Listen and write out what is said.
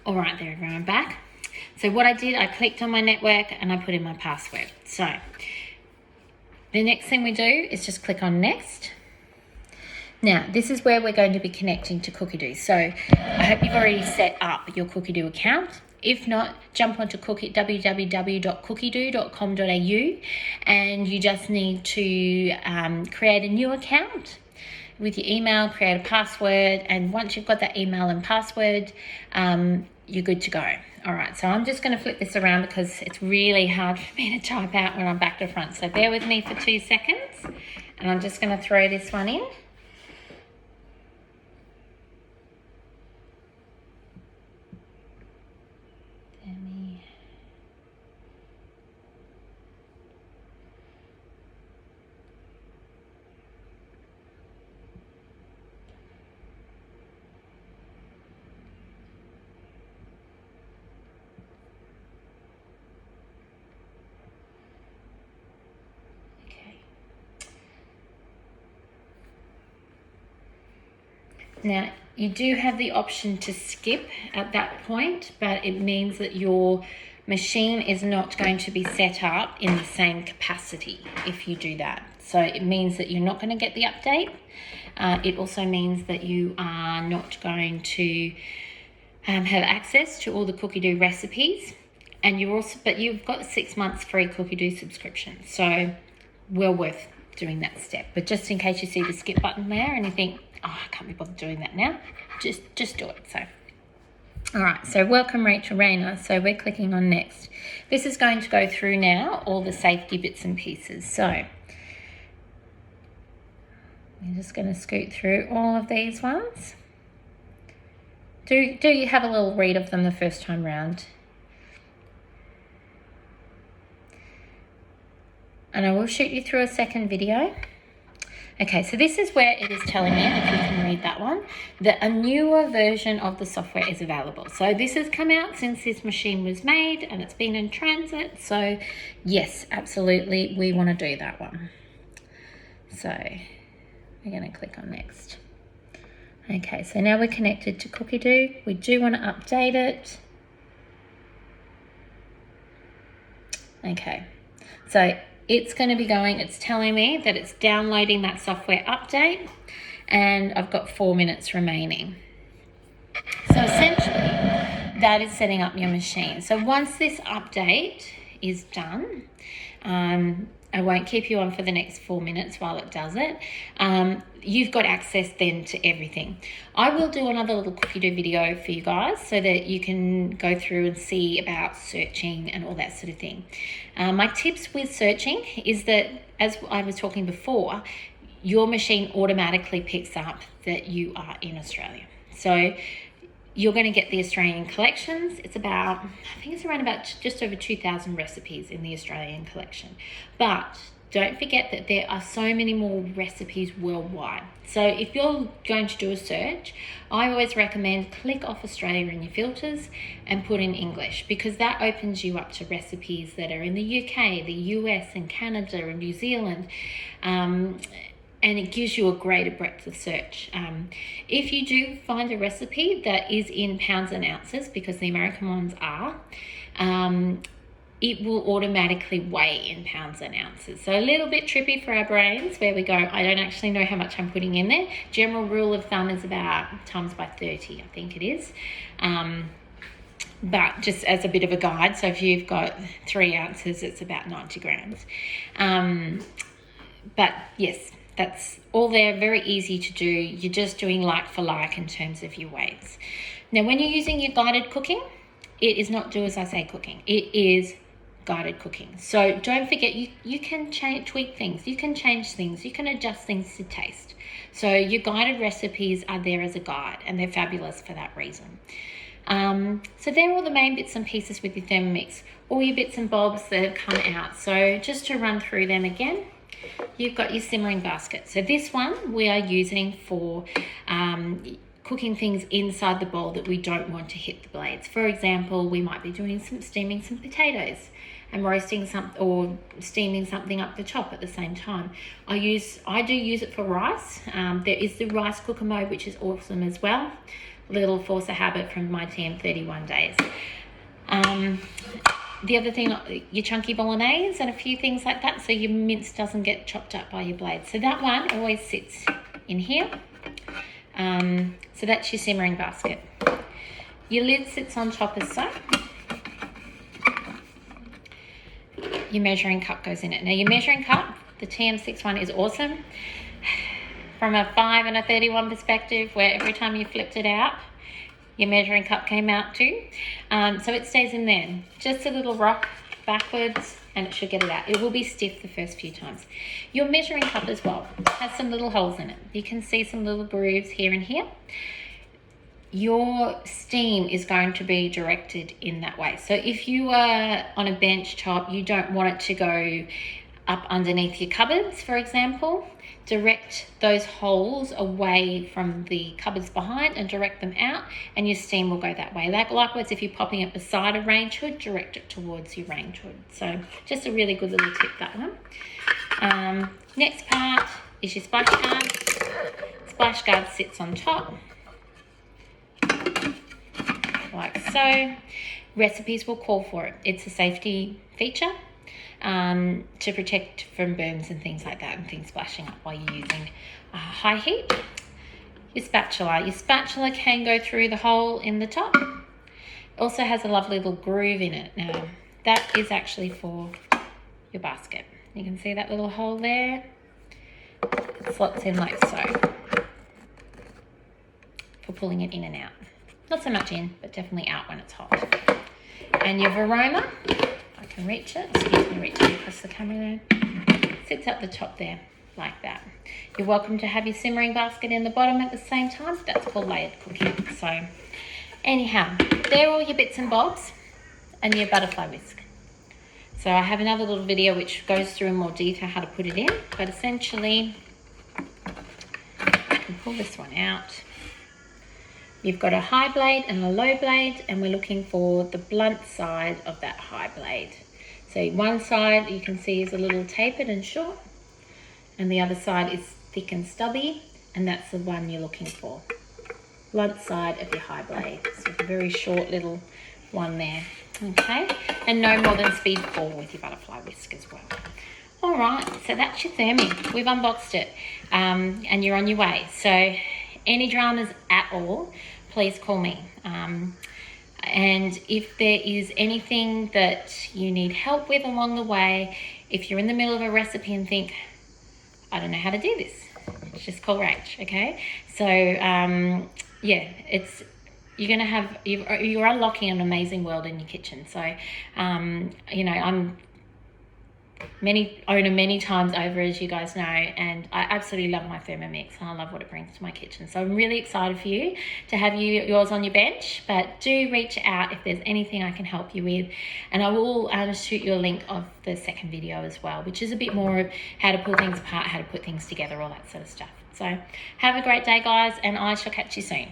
All right, there everyone, I'm back. So what I did, I clicked on my network and I put in my password. So the next thing we do is just click on next. Now, this is where we're going to be connecting to CookieDoo. So I hope you've already set up your CookieDoo account. If not, jump onto www.cookiedoo.com.au and you just need to create a new account with your email, create a password, and once you've got that email and password, you're good to go. All right, so I'm just going to flip this around because it's really hard for me to type out when I'm back to front. So bear with me for 2 seconds, and I'm just going to throw this one in. Now, you do have the option to skip at that point, but it means that your machine is not going to be set up in the same capacity if you do that. So it means that you're not going to get the update. It also means that you are not going to have access to all the CookieDoo recipes, and but you've got 6 months free CookieDoo subscription. So well worth doing that step. But just in case you see the skip button there and you think, oh, I can't be bothered doing that now, just do it. So, all right, so welcome Rachel Rayner. So we're clicking on next. This is going to go through now all the safety bits and pieces. So I'm just going to scoot through all of these ones. Do you have a little read of them the first time round? And I will shoot you through a second video. Okay, so this is where it is telling me, if you can read that one, that a newer version of the software is available. So this has come out since this machine was made and it's been in transit. So yes, absolutely, we want to do that one. So we're going to click on next. Okay, so now we're connected to CookieDoo. We do want to update it. Okay, so it's going to be going, it's telling me that it's downloading that software update, and I've got 4 minutes remaining. So essentially, that is setting up your machine. So once this update is done, I won't keep you on for the next 4 minutes while it does it. You've got access then to everything. I will do another little CookieDoo video for you guys so that you can go through and see about searching and all that sort of thing. My tips with searching is that, as I was talking before, your machine automatically picks up that you are in Australia. So you're going to get the Australian collections. It's about, I think it's around about just over 2,000 recipes in the Australian collection. But don't forget that there are so many more recipes worldwide. So if you're going to do a search, I always recommend click off Australia in your filters and put in English, because that opens you up to recipes that are in the UK, the US and Canada and New Zealand. And it gives you a greater breadth of search. If you do find a recipe that is in pounds and ounces, because the American ones are, it will automatically weigh in pounds and ounces. So a little bit trippy for our brains, where we go, I don't actually know how much I'm putting in there. General rule of thumb is about times by 30, I think it is. But just as a bit of a guide, so if you've got 3 ounces, it's about 90 grams. But yes, that's all there, very easy to do. You're just doing like for like in terms of your weights. Now, when you're using your guided cooking, it is not do as I say cooking. It is guided cooking. So don't forget, you can tweak things, you can change things, you can adjust things to taste. So your guided recipes are there as a guide, and they're fabulous for that reason. So they're all the main bits and pieces with your Thermomix, all your bits and bobs that have come out. So just to run through them again, you've got your simmering basket. So this one we are using for cooking things inside the bowl that we don't want to hit the blades. For example, we might be doing steaming some potatoes and roasting or steaming something up the top at the same time. I do use it for rice. There is the rice cooker mode, which is awesome as well. little force a habit from my team, 31 days. The other thing, your chunky bolognese and a few things like that, so your mince doesn't get chopped up by your blade. So that one always sits in here. So that's your simmering basket. Your lid sits on top as so. Your measuring cup goes in it. Now your measuring cup, the TM6 one, is awesome. From a 5 and a 31 perspective, where every time you flipped it out, your measuring cup came out too. So it stays in there. Just a little rock backwards and it should get it out. It will be stiff the first few times. Your measuring cup as well has some little holes in it. You can see some little grooves here and here. Your steam is going to be directed in that way. So if you are on a bench top, you don't want it to go up underneath your cupboards, for example. Direct those holes away from the cupboards behind and direct them out, and your steam will go that way. Likewise, if you're popping it beside a range hood, direct it towards your range hood. So just a really good little tip, that one. Next part is your splash guard. Splash guard sits on top, like so. Recipes will call for it. It's a safety feature. To protect from burns and things like that, and things splashing up while you're using high heat. Your spatula can go through the hole in the top. It also has a lovely little groove in it. Now that is actually for your basket. You can see that little hole there. It slots in like so for pulling it in and out. Not so much in, but definitely out when it's hot. And your varoma, I can reach it, excuse me, reaching across the camera there, sits at the top there, like that. You're welcome to have your simmering basket in the bottom at the same time. That's called layered cooking. So anyhow, they're all your bits and bobs and your butterfly whisk. So I have another little video which goes through in more detail how to put it in, but essentially, I can pull this one out. You've got a high blade and a low blade, and we're looking for the blunt side of that high blade. So one side you can see is a little tapered and short, and the other side is thick and stubby, and that's the one you're looking for. Blunt side of your high blade. So a very short little one there. Okay, and no more than speed 4 with your butterfly whisk as well. All right, so that's your Thermomix. We've unboxed it, and you're on your way. So any dramas at all, please call me. And if there is anything that you need help with along the way, if you're in the middle of a recipe and think, I don't know how to do this, just call Rach, okay? So yeah, you're unlocking an amazing world in your kitchen. So you know, I'm many times over, as you guys know, and I absolutely love my Thermomix and I love what it brings to my kitchen. So I'm really excited for you to have yours on your bench, but do reach out if there's anything I can help you with, and I will shoot you a link of the second video as well, which is a bit more of how to pull things apart, how to put things together, all that sort of stuff. So have a great day, guys, and I shall catch you soon.